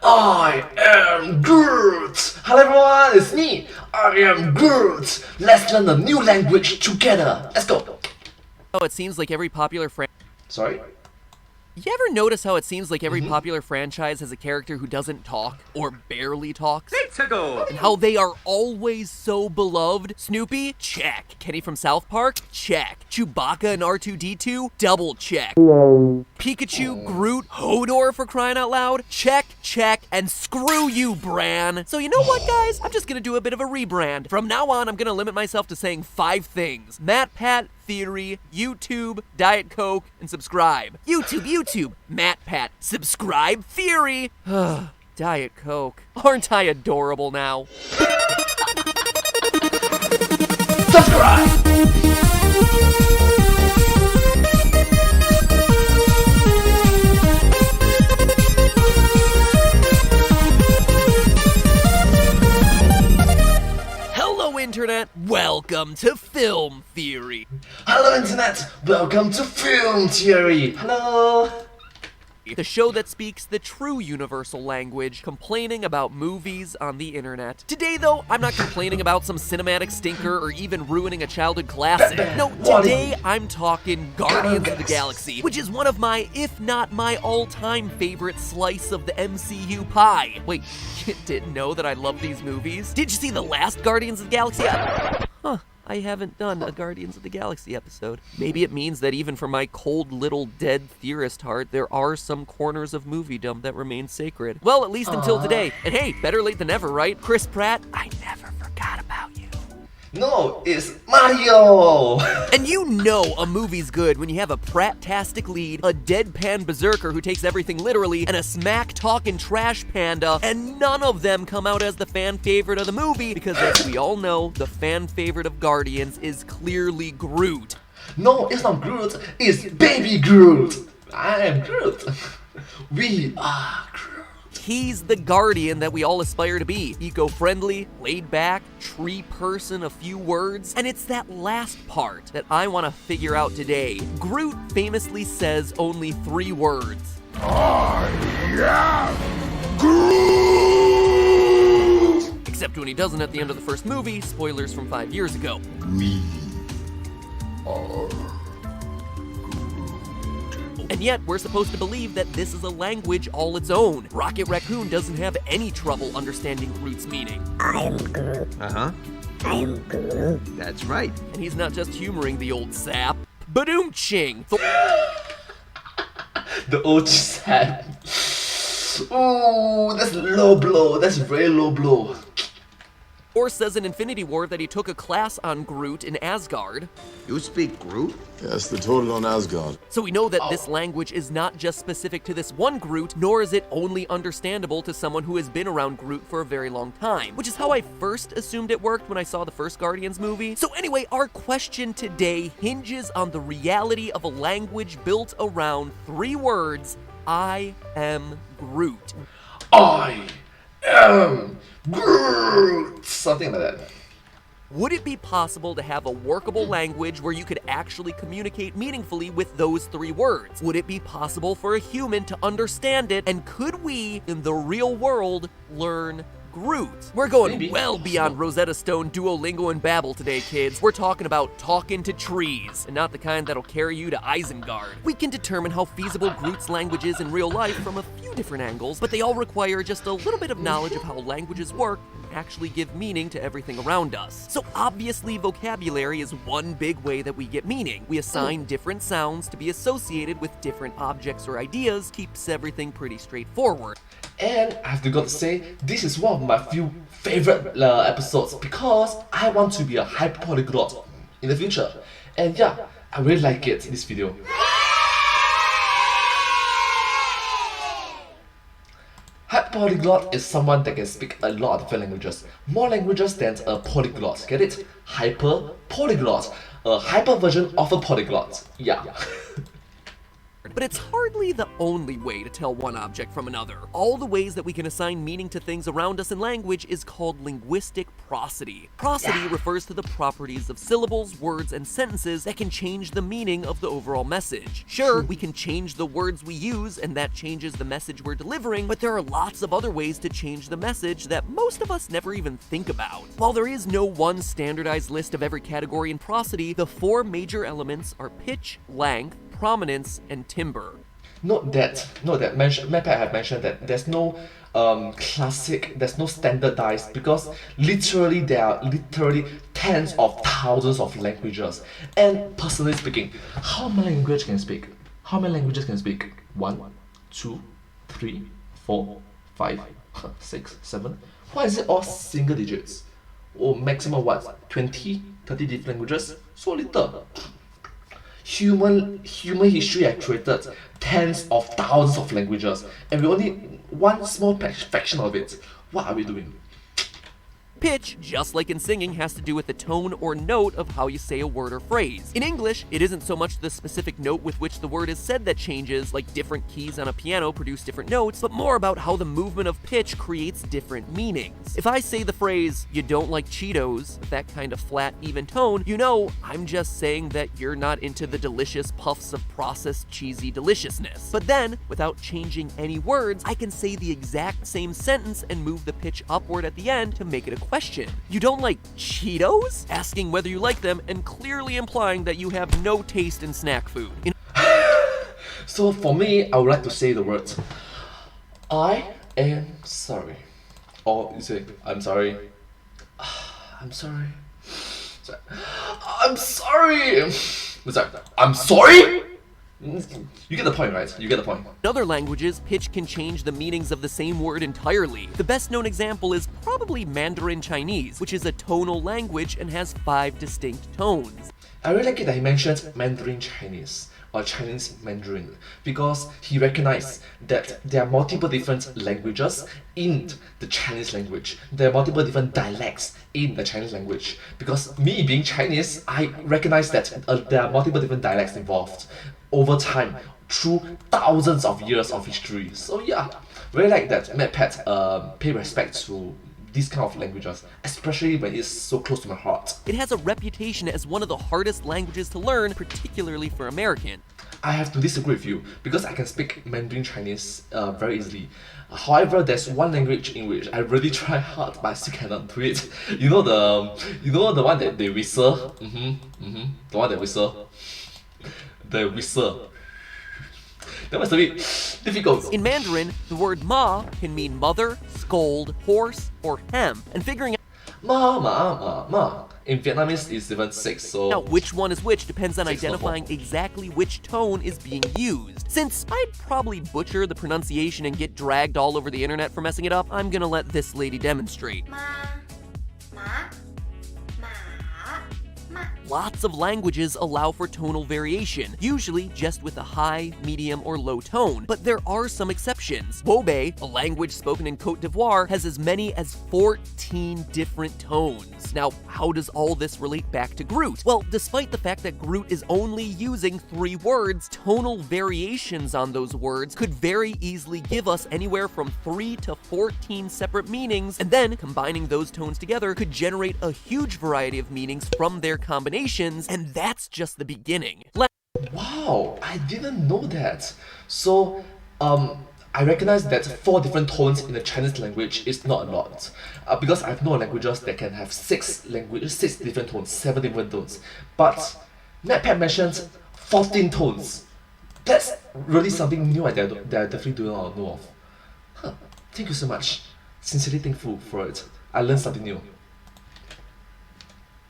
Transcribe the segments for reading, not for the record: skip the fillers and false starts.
I am Groot! Hello everyone, it's me! I am Groot! Let's learn a new language together! Let's go! Oh, it seems like every popular Sorry? You ever notice how it seems like every popular franchise has a character who doesn't talk, or barely talks? And how they are always so beloved? Snoopy? Check. Kenny from South Park? Check. Chewbacca and R2-D2? Double check. Pikachu, Groot, Hodor for crying out loud? Check, check, and screw you, Bran. So you know what, guys? I'm just gonna do a bit of a rebrand. From now on, I'm gonna limit myself to saying 5 things. MatPat, Theory, YouTube, Diet Coke, and subscribe. YouTube, MatPat, subscribe, Theory. Diet Coke. Aren't I adorable now? Subscribe! Hello, Internet. Welcome to Film Theory. Hello Internet! Welcome to Film Theory! Hello! The show that speaks the true universal language, complaining about movies on the internet. Today, though, I'm not complaining about some cinematic stinker or even ruining a childhood classic. No, today I'm talking Guardians of the Galaxy, which is one of my, if not my all-time favorite slice of the MCU pie. Wait, you didn't know that I love these movies? Did you see the last Guardians of the Galaxy? Huh. I haven't done a Guardians of the Galaxy episode. Maybe it means that even for my cold little dead theorist heart, there are some corners of moviedom that remain sacred. Well, at least until today. And hey, better late than never, right? Chris Pratt, I never forgot about you. No, it's Mario! And you know a movie's good when you have a Pratt-tastic lead, a deadpan berserker who takes everything literally, and a smack-talking trash panda, and none of them come out as the fan favorite of the movie, because as we all know, the fan favorite of Guardians is clearly Groot. No, it's not Groot, it's Baby Groot! I am Groot! We are Groot! He's the Guardian that we all aspire to be. Eco-friendly, laid-back, tree person, a few words. And it's that last part that I want to figure out today. Groot famously says only 3 words. I am Groot! Except when he doesn't at the end of the first movie, spoilers from 5 years ago. We are. And yet, we're supposed to believe that this is a language all its own. Rocket Raccoon doesn't have any trouble understanding Groot's meaning. I am Groot. Uh-huh. I am Groot. That's right. And he's not just humoring the old sap. Badoom-ching! The old sap. Ooh, that's low blow. That's very low blow. Thor says in Infinity War that he took a class on Groot in Asgard. You speak Groot? Yes, the total on Asgard. So we know that this language is not just specific to this one Groot, nor is it only understandable to someone who has been around Groot for a very long time, which is how I first assumed it worked when I saw the first Guardians movie. So anyway, our question today hinges on the reality of a language built around 3 words: I am Groot. I am Groot! Something like that. Would it be possible to have a workable language where you could actually communicate meaningfully with those 3 words? Would it be possible for a human to understand it? And could we, in the real world, learn Groot? We're going well beyond Rosetta Stone, Duolingo, and Babbel today, kids. We're talking about talking to trees, and not the kind that'll carry you to Isengard. We can determine how feasible Groot's language is in real life from a few different angles, but they all require just a little bit of knowledge of how languages work and actually give meaning to everything around us. So obviously, vocabulary is one big way that we get meaning. We assign different sounds to be associated with different objects or ideas, keeps everything pretty straightforward. And I have to go to say, this is one of my few favorite episodes because I want to be a hyperpolyglot in the future. And yeah, I really like it, this video. Hyperpolyglot is someone that can speak a lot of different languages. More languages than a polyglot, get it? Hyperpolyglot. A hyper version of a polyglot. Yeah. But it's hardly the only way to tell one object from another. All the ways that we can assign meaning to things around us in language is called linguistic prosody. Prosody refers to the properties of syllables, words, and sentences that can change the meaning of the overall message. Sure, we can change the words we use, and that changes the message we're delivering, but there are lots of other ways to change the message that most of us never even think about. While there is no one standardized list of every category in prosody, the 4 major elements are pitch, length, prominence, and timbre. Note that MedPat have mentioned that there's no there's no standardized, because literally there are literally tens of thousands of languages. And personally speaking, how many languages can you speak? How many languages can you speak? 1, 2, 3, 4, 5, 6, 7. Why is it all single digits? Or maximum what? 20, 30 different languages? So little. Human history has created tens of thousands of languages, and we only one small fraction of it. What are we doing? Pitch, just like in singing, has to do with the tone or note of how you say a word or phrase. In English, it isn't so much the specific note with which the word is said that changes, like different keys on a piano produce different notes, but more about how the movement of pitch creates different meanings. If I say the phrase, "you don't like Cheetos," with that kind of flat, even tone, you know I'm just saying that you're not into the delicious puffs of processed, cheesy deliciousness. But then, without changing any words, I can say the exact same sentence and move the pitch upward at the end to make it a question. "You don't like Cheetos?" Asking whether you like them and clearly implying that you have no taste in snack food. So for me, I would like to say the words, "I am sorry." Or you say, "I'm sorry." "I'm sorry." It's like, "I'm sorry." It's like, "I'm sorry?" You get the point, right? You get the point. In other languages, pitch can change the meanings of the same word entirely. The best known example is probably Mandarin Chinese, which is a tonal language and has 5 distinct tones. I really like it that he mentions Mandarin Chinese or Chinese Mandarin, because he recognized that there are multiple different languages in the Chinese language. There are multiple different dialects in the Chinese language. Because me being Chinese, I recognize that there are multiple different dialects involved over time through thousands of years of history. So yeah, really like that MedPat pay respect to these kind of languages, especially when it's so close to my heart. It has a reputation as one of the hardest languages to learn, particularly for Americans. I have to disagree with you, because I can speak Mandarin Chinese very easily. However, there's one language in which I really try hard, but I still cannot do it. You know the one that they whistle? The one that whistle? The whistle. That was a bit difficult. In Mandarin, the word ma can mean mother, scold, horse, or hem, and figuring out Ma. In Vietnamese, it's even 6, so... Now, which one is which depends on 6 or 4. identifying exactly which tone is being used. Since I'd probably butcher the pronunciation and get dragged all over the internet for messing it up, I'm gonna let this lady demonstrate. Lots of languages allow for tonal variation, usually just with a high, medium, or low tone, but there are some exceptions. Wobe, a language spoken in Côte d'Ivoire, has as many as 14 different tones. Now, how does all this relate back to Groot? Well, despite the fact that Groot is only using 3 words, tonal variations on those words could very easily give us anywhere from 3 to 14 separate meanings, and then combining those tones together could generate a huge variety of meanings from their combination. And that's just the beginning. Wow, I didn't know that. So, I recognize that 4 different tones in the Chinese language is not a lot. Because I've known languages that can have 6 different tones, 7 different tones. But MedPat mentions 14 tones. That's really something new that I definitely do not know of. Huh. Thank you so much. Sincerely thankful for it. I learned something new.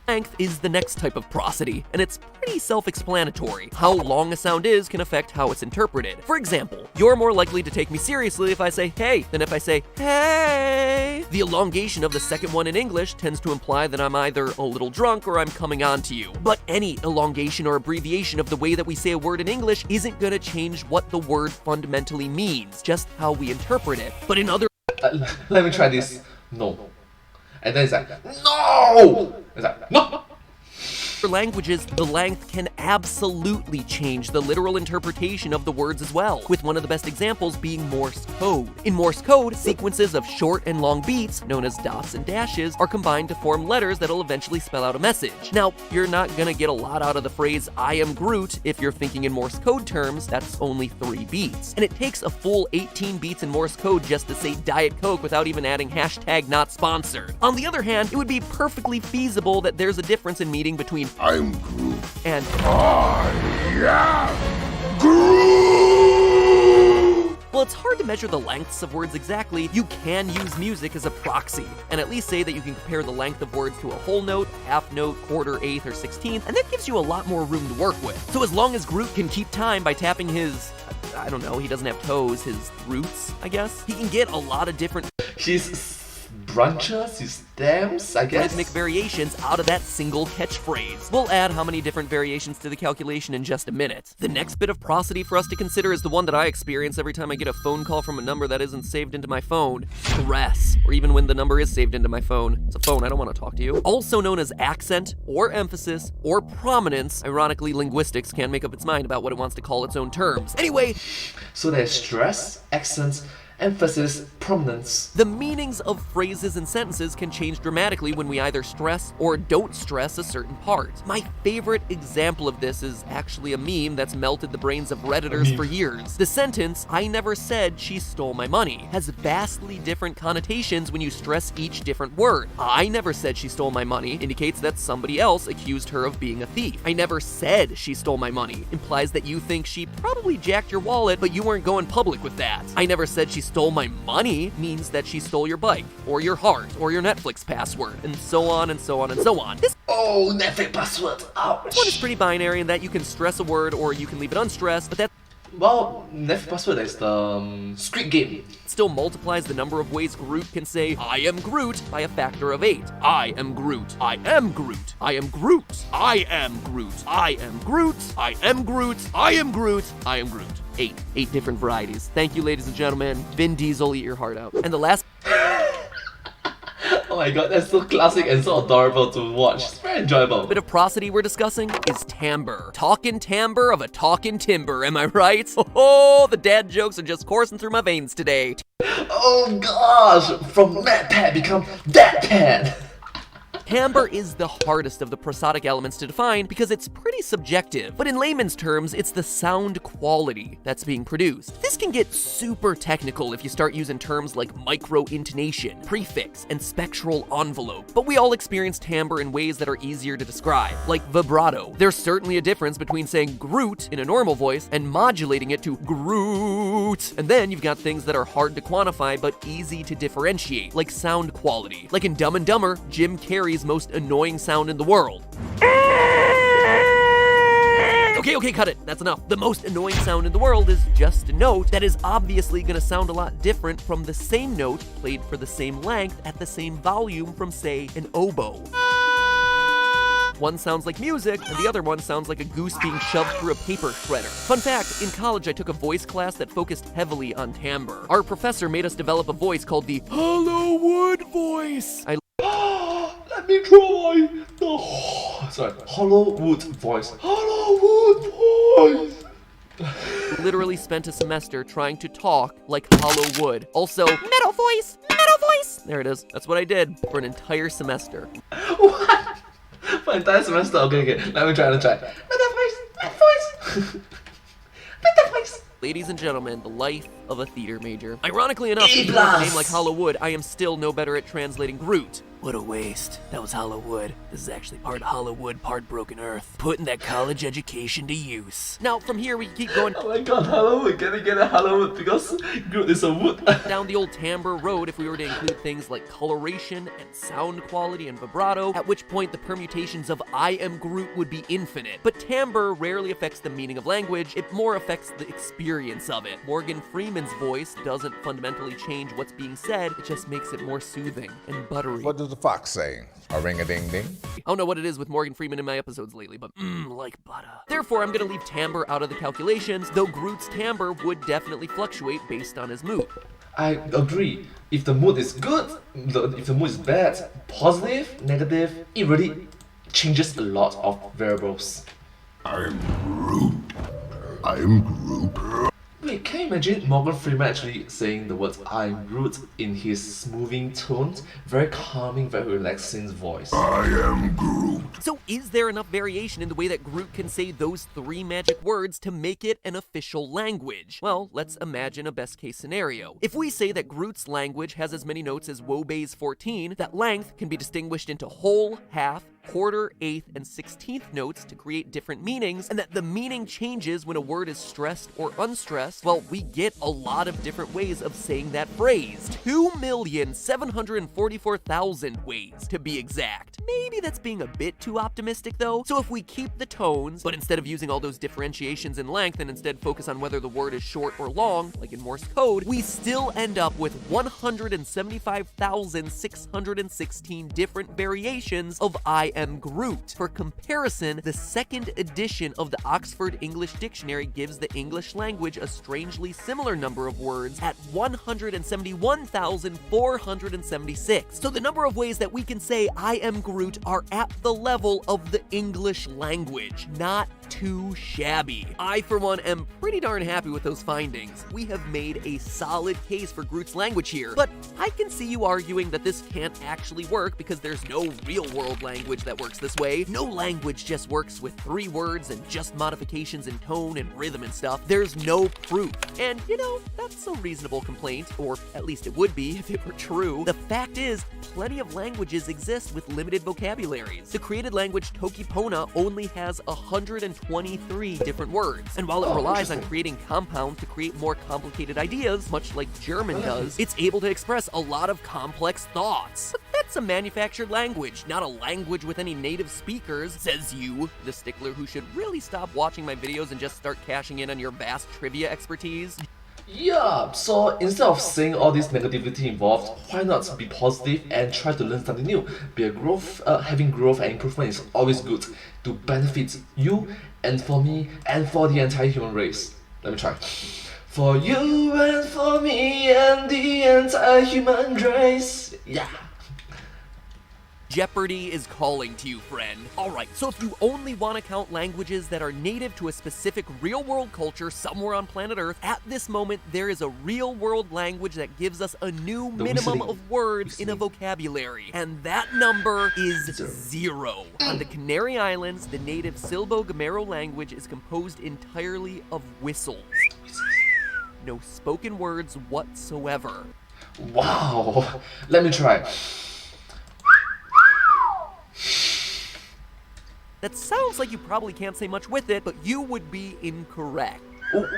Length is the next type of prosody, and it's pretty self-explanatory. How long a sound is can affect how it's interpreted. For example, you're more likely to take me seriously if I say hey than if I say hey. The elongation of the second one in English tends to imply that I'm either a little drunk or I'm coming on to you. But any elongation or abbreviation of the way that we say a word in English isn't gonna change what the word fundamentally means, just how we interpret it. But in other Let me try this. No. And then it's like, no! It's like, no! languages, the length can absolutely change the literal interpretation of the words as well, with one of the best examples being Morse code. In Morse code, sequences of short and long beats, known as dots and dashes, are combined to form letters that'll eventually spell out a message. Now, you're not gonna get a lot out of the phrase "I am Groot" if you're thinking in Morse code terms. That's only 3 beats. And it takes a full 18 beats in Morse code just to say Diet Coke without even adding hashtag not sponsored. On the other hand, it would be perfectly feasible that there's a difference in meaning between I'm Groot. and I am Groot. While it's hard to measure the lengths of words exactly, you can use music as a proxy, and at least say that you can compare the length of words to a whole note, half note, quarter, eighth, or 16th, and that gives you a lot more room to work with. So as long as Groot can keep time by tapping his, I don't know, he doesn't have toes, his roots, I guess, he can get a lot of different His branches, his stems, I guess. rhythmic variations out of that single catchphrase. We'll add how many different variations to the calculation in just a minute. The next bit of prosody for us to consider is the one that I experience every time I get a phone call from a number that isn't saved into my phone. Stress. Or even when the number is saved into my phone. It's a phone, I don't want to talk to you. Also known as accent, or emphasis, or prominence. Ironically, linguistics can't make up its mind about what it wants to call its own terms. Anyway, So there's stress, accents, emphasis, prominence. the meanings of phrases and sentences can change dramatically when we either stress or don't stress a certain part. My favorite example of this is actually a meme that's melted the brains of Redditors for years. The sentence, "I never said she stole my money," has vastly different connotations when you stress each different word. "I never said she stole my money" indicates that somebody else accused her of being a thief. "I never said she stole my money" implies that you think she probably jacked your wallet, but you weren't going public with that. "I never said she stole my money" means that she stole your bike, or your heart, or your Netflix password, and so on and so on and so on. This Oh, Netflix password, ouch. one is pretty binary in that you can stress a word or you can leave it unstressed, but that Well, Netflix password is the Squid Game. still multiplies the number of ways Groot can say "I am Groot" by a factor of 8. I am Groot. I am Groot. I am Groot. I am Groot. I am Groot. I am Groot. I am Groot. I am Groot. 8 different varieties. Thank you, ladies and gentlemen. Vin Diesel, eat your heart out. And the last Oh my god, that's so classic and so adorable to watch. It's very enjoyable. bit of prosody we're discussing is timbre. Talkin' timbre of a talkin' timber, am I right? Oh, the dad jokes are just coursing through my veins today. Oh gosh, from MatPat become DatPat. Timbre is the hardest of the prosodic elements to define because it's pretty subjective, but in layman's terms, it's the sound quality that's being produced. This can get super technical if you start using terms like micro-intonation, prefix, and spectral envelope, but we all experience timbre in ways that are easier to describe, like vibrato. There's certainly a difference between saying Groot in a normal voice and modulating it to Groot. And then you've got things that are hard to quantify but easy to differentiate, like sound quality. Like in Dumb and Dumber, Jim Carrey's most annoying sound in the world. Okay, cut it. That's enough. The most annoying sound in the world is just a note that is obviously gonna sound a lot different from the same note played for the same length at the same volume from, say, an oboe. One sounds like music, and the other one sounds like a goose being shoved through a paper shredder. Fun fact, in college I took a voice class that focused heavily on timbre. Our professor made us develop a voice called the Hollywood voice. Let me try the Hollywood voice. Hollywood voice. Literally spent a semester trying to talk like hollow wood. Also, metal voice, metal voice. There it is. That's what I did for an entire semester. What? For an entire semester? Okay. Let me try. Better voice. Better voice. Ladies and gentlemen, the life of a theater major. Ironically enough, A+. even with a name like Hollywood, I am still no better at translating Groot. What a waste. That was Hollywood. This is actually part Hollywood, part Broken Earth. Putting that college education to use. Now, from here, we keep going Oh my god, Hollywood. Can I get a Hollywood because Groot is a wood. down the old timbre road if we were to include things like coloration and sound quality and vibrato, at which point the permutations of I am Groot would be infinite. But timbre rarely affects the meaning of language, it more affects the experience of it. Morgan Freeman's voice doesn't fundamentally change what's being said, it just makes it more soothing and buttery. What does the fox say? A ring-a-ding-ding? I don't know what it is with Morgan Freeman in my episodes lately, but like butter. Therefore, I'm gonna leave timbre out of the calculations, though Groot's timbre would definitely fluctuate based on his mood. I agree. If the mood is good, if the mood is bad, positive, negative, it really changes a lot of variables. I'm Groot. I'm Groot. Wait, can you imagine Morgan Freeman actually saying the words "I'm Groot" in his smoothing tones, very calming, very relaxing voice? I am Groot. So is there enough variation in the way that Groot can say those 3 magic words to make it an official language? Well, let's imagine a best case scenario. If we say that Groot's language has as many notes as Woebei's 14, that length can be distinguished into whole, half, quarter, eighth, and 16th notes to create different meanings, and that the meaning changes when a word is stressed or unstressed, well, we get a lot of different ways of saying that phrase. 2,744,000 ways, to be exact. Maybe that's being a bit too optimistic, though. So if we keep the tones, but instead of using all those differentiations in length and instead focus on whether the word is short or long, like in Morse code, we still end up with 175,616 different variations of I am Groot. For comparison, the 2nd edition of the Oxford English Dictionary gives the English language a strangely similar number of words at 171,476. So the number of ways that we can say I am Groot are at the level of the English language. Not too shabby. I, for one, am pretty darn happy with those findings. We have made a solid case for Groot's language here, but I can see you arguing that this can't actually work because there's no real-world language that works this way. No language just works with 3 words and just modifications in tone and rhythm and stuff. There's no proof. And, you know, that's a reasonable complaint, or at least it would be if it were true. The fact is, plenty of languages exist with limited vocabularies. The created language Tokipona only has 123 different words, and while it relies on creating compound to create more complicated ideas, much like German does, it's able to express a lot of complex thoughts. But that's a manufactured language, not a language with any native speakers, says you, the stickler who should really stop watching my videos and just start cashing in on your vast trivia expertise. Yeah, so instead of saying all this negativity involved, why not be positive and try to learn something new? Having growth and improvement is always good to benefit you and for me and for the entire human race. Let me try. For you and for me and the entire human race. Yeah. Jeopardy is calling to you, friend. Alright, so if you only want to count languages that are native to a specific real-world culture somewhere on planet Earth, at this moment there is a real-world language that gives us a new minimum of words in a vocabulary, and that number is 0. On the Canary Islands, the native Silbo-Gamero language is composed entirely of whistles. No spoken words whatsoever. Wow. Let me try. That sounds like you probably can't say much with it, but you would be incorrect. Ooh.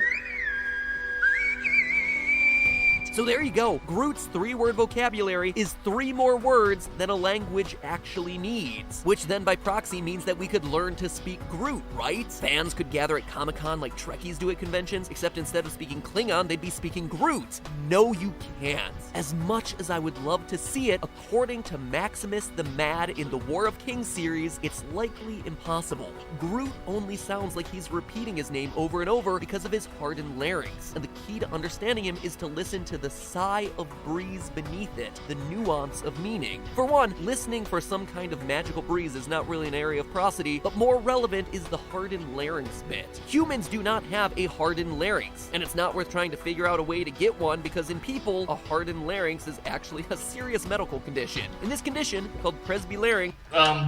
So there you go. Groot's 3-word vocabulary is 3 more words than a language actually needs. Which then by proxy means that we could learn to speak Groot, right? Fans could gather at Comic-Con like Trekkies do at conventions, except instead of speaking Klingon, they'd be speaking Groot. No, you can't. As much as I would love to see it, according to Maximus the Mad in the War of Kings series, it's likely impossible. Groot only sounds like he's repeating his name over and over because of his hardened larynx, and the key to understanding him is to listen to the sigh of breeze beneath it, the nuance of meaning. For one, listening for some kind of magical breeze is not really an area of prosody, but more relevant is the hardened larynx bit. Humans do not have a hardened larynx, and it's not worth trying to figure out a way to get one because in people, a hardened larynx is actually a serious medical condition. In this condition, called presbylarynx,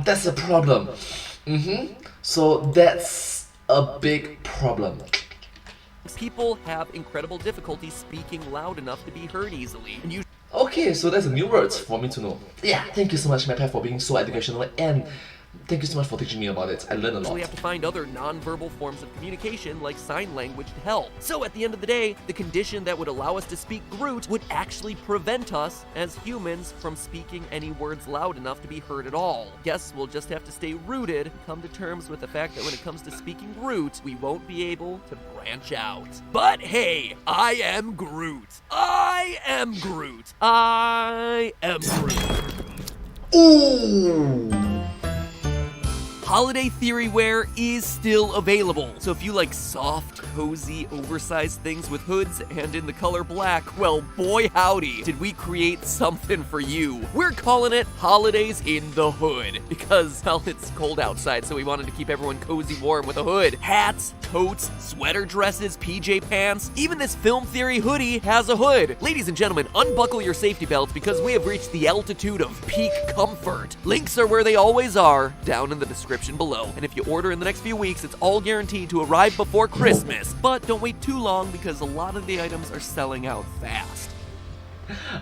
That's a problem. So that's a big problem. people have incredible difficulty speaking loud enough to be heard easily. And Okay, so that's a new word for me to know. Yeah, thank you so much, Matt, for being so educational, and thank you so much for teaching me about it. I learned a lot. we have to find other non-verbal forms of communication like sign language to help. So at the end of the day, the condition that would allow us to speak Groot would actually prevent us as humans from speaking any words loud enough to be heard at all. Guess we'll just have to stay rooted and come to terms with the fact that when it comes to speaking Groot, we won't be able to branch out. But hey, I am Groot. I am Groot. I am Groot. Ooh! holiday theory wear is still available. So if you like soft, cozy, oversized things with hoods and in the color black, well, boy howdy, did we create something for you. We're calling it Holidays in the Hood because, well, it's cold outside, so we wanted to keep everyone cozy warm with a hood. Hats, coats, sweater dresses, PJ pants, even this film theory hoodie has a hood. Ladies and gentlemen, unbuckle your safety belts because we have reached the altitude of peak comfort. Links are where they always are, down in the description below. And if you order in the next few weeks, it's all guaranteed to arrive before Christmas. But don't wait too long because a lot of the items are selling out fast.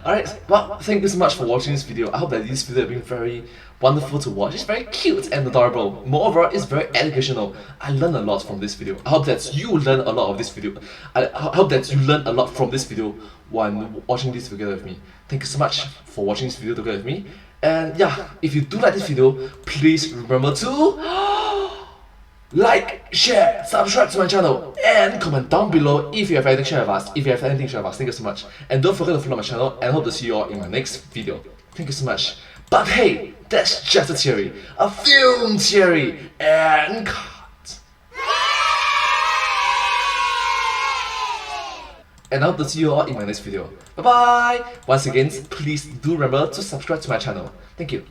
Alright, well, thank you so much for watching this video. I hope that this video has been very wonderful to watch. It's very cute and adorable. Moreover, it's very educational. I learned a lot from this video. I hope that you learn a lot of this video. I hope that you learn a lot from this video when watching this together with me. Thank you so much for watching this video together with me. And yeah, if you do like this video, please remember to like, share, subscribe to my channel, and comment down below if you have anything to share with us. If you have anything to share with us, thank you so much. And don't forget to follow my channel, and I hope to see you all in my next video. Thank you so much. But hey, that's just a theory, a film theory, and cut. And I hope to see you all in my next video. Bye bye! Once again, please do remember to subscribe to my channel. Thank you.